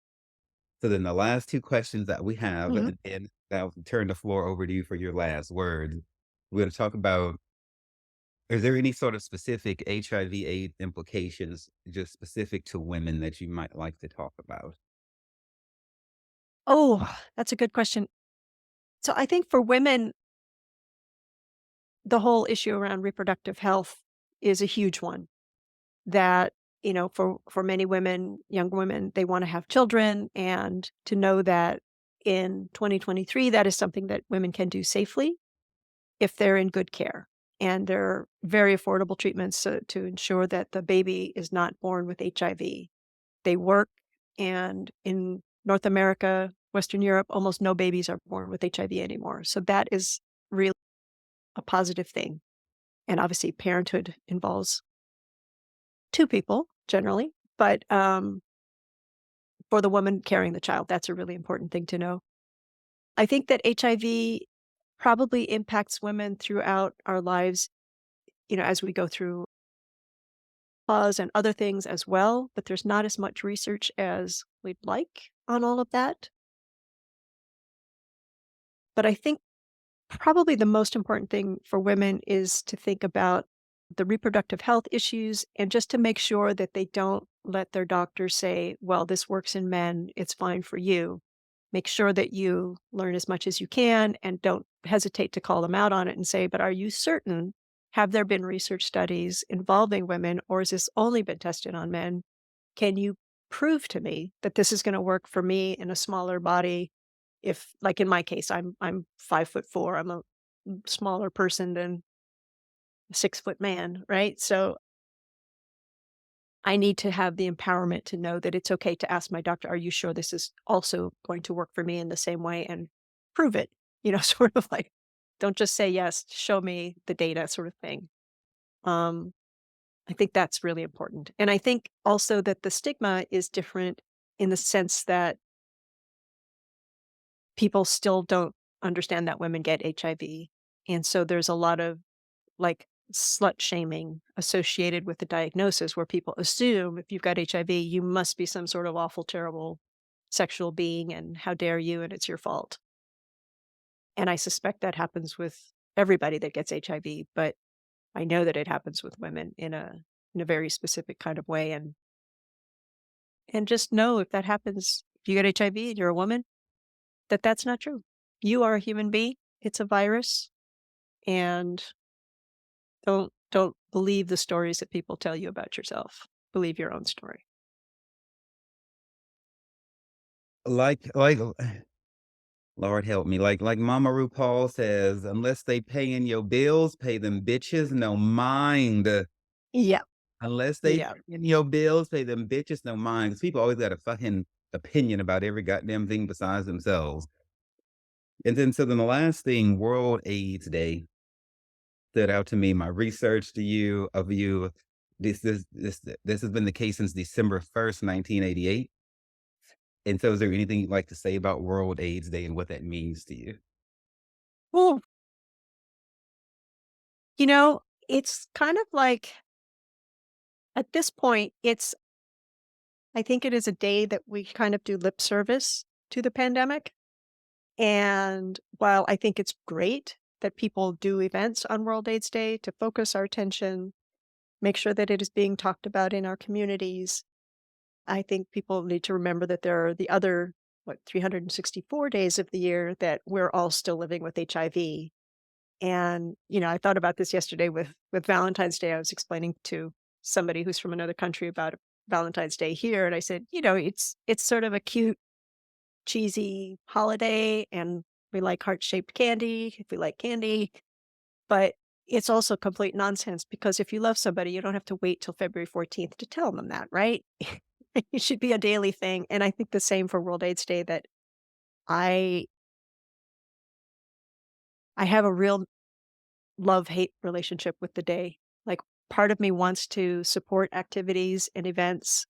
So then the last two questions that we have, Mhm. and then I'll turn the floor over to you for your last words. We're going to talk about, is there any sort of specific HIV/AIDS implications, just specific to women, that you might like to talk about? Oh, that's a good question. So I think for women, the whole issue around reproductive health is a huge one that, for many women, young women, they want to have children and to know that in 2023, that is something that women can do safely if they're in good care. And there are very affordable treatments to ensure that the baby is not born with HIV. They work, and in North America, Western Europe, almost no babies are born with HIV anymore. So that is really a positive thing. And obviously, parenthood involves two people generally, but for the woman carrying the child, that's a really important thing to know. I think that HIV probably impacts women throughout our lives, as we go through pause and other things as well, but there's not as much research as we'd like on all of that. But I think probably the most important thing for women is to think about the reproductive health issues and just to make sure that they don't let their doctor say, well, this works in men, it's fine for you. Make sure that you learn as much as you can and don't hesitate to call them out on it and say, but are you certain? Have there been research studies involving women, or has this only been tested on men? Can you prove to me that this is gonna work for me in a smaller body? If like in my case, I'm 5'4", I'm a smaller person than a 6-foot man, right? So, I need to have the empowerment to know that it's okay to ask my doctor, "Are you sure this is also going to work for me in the same way?" And prove it, sort of like, don't just say yes, show me the data sort of thing. Um, I think that's really important. And I think also that the stigma is different in the sense that people still don't understand that women get HIV. And so there's a lot of like slut shaming associated with the diagnosis where people assume if you've got HIV, you must be some sort of awful, terrible. sexual being and how dare you and it's your fault. And I suspect that happens with everybody that gets HIV, but I know that it happens with women in a very specific kind of way. And just know if that happens, if you get HIV and you're a woman, that that's not true. You are a human being. It's a virus, and don't believe the stories that people tell you about yourself. Believe your own story. Like, Lord help me, like Mama RuPaul says, "Unless they paying your bills, pay them bitches no mind." Yeah, Unless they yeah. paying your bills, pay them bitches no mind. 'Cause people always got a fucking opinion about every goddamn thing besides themselves. And then so then the last thing, World AIDS Day, stood out to me. My research to you of you, this has been the case since December 1st, 1988. And so is there anything you'd like to say about World AIDS Day and what that means to you? Well, it's kind of like at this point, I think it is a day that we kind of do lip service to the pandemic. And while I think it's great that people do events on World AIDS Day to focus our attention, make sure that it is being talked about in our communities, I think people need to remember that there are the other, 364 days of the year that we're all still living with HIV. And, I thought about this yesterday with Valentine's Day. I was explaining to somebody who's from another country about Valentine's Day here, and I said, it's sort of a cute, cheesy holiday, and we like heart-shaped candy if we like candy, but it's also complete nonsense because if you love somebody, you don't have to wait till February 14th to tell them that, right? It should be a daily thing, and I think the same for World AIDS Day that I I have a real love-hate relationship with the day. Like, part of me wants to support activities and events,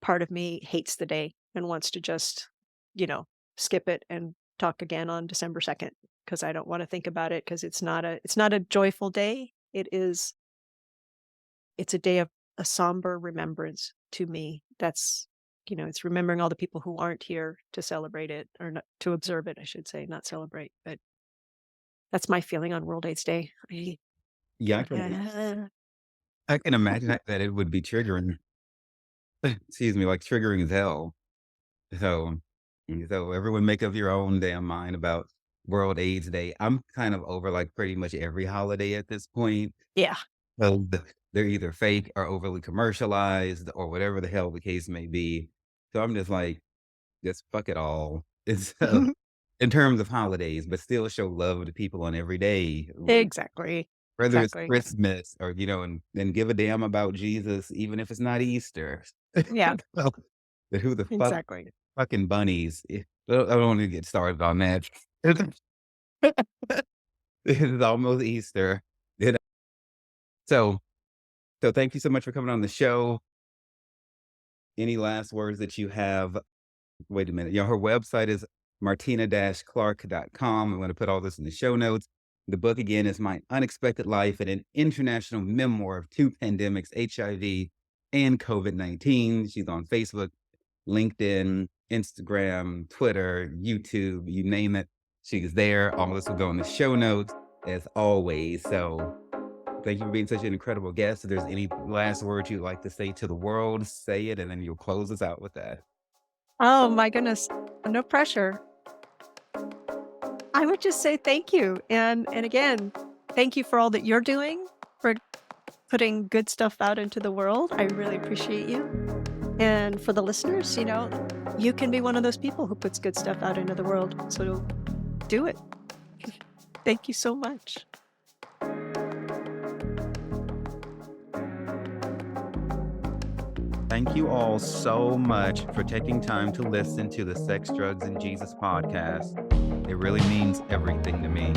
part of me hates the day and wants to just, you know, skip it and talk again on December 2nd because I don't wanna think about it because it's not a joyful day. It's a day of a somber remembrance to me. It's remembering all the people who aren't here to celebrate it or not to observe it, I should say, not celebrate, but that's my feeling on World AIDS Day. Yeah, I can imagine that it would be triggering, excuse me, like triggering as hell. So, so everyone make up your own damn mind about World AIDS Day. I'm kind of over like pretty much every holiday at this point. Yeah. So they're either fake or overly commercialized or whatever the hell the case may be. So I'm just like, just fuck it all. It's in terms of holidays, but still show love to people on every day, Exactly. whether it's Exactly. Christmas or and give a damn about Jesus, even if it's not Easter. Yeah, Well, but who the exactly. fucking bunnies? I don't want to get started on that. It's almost Easter. You know? So, so thank you so much for coming on the show. Any last words that you have? Wait a minute. Her website is martina-clark.com. I'm going to put all this in the show notes. The book again is My Unexpected Life and an International Memoir of Two Pandemics, HIV and COVID-19. She's on Facebook, LinkedIn, Instagram, Twitter, YouTube, you name it. She's there. All this will go in the show notes as always. So thank you for being such an incredible guest. If there's any last words you'd like to say to the world, say it, and then you'll close us out with that. Oh my goodness. No pressure. I would just say thank you. And again, thank you for all that you're doing, for putting good stuff out into the world. I really appreciate you. And for the listeners, you can be one of those people who puts good stuff out into the world. So do it. Thank you so much. Thank you all so much for taking time to listen to the Sex, Drugs, and Jesus podcast. It really means everything to me.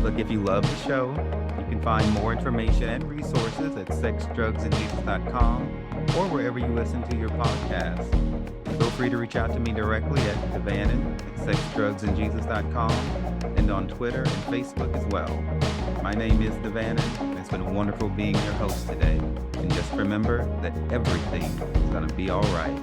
Look, if you love the show, you can find more information and resources at sexdrugsandjesus.com or wherever you listen to your podcasts. Feel free to reach out to me directly at Devannon at sexdrugsandjesus.com and on Twitter and Facebook as well. My name is Devannon, and it's been wonderful being your host today. And just remember that everything is going to be all right.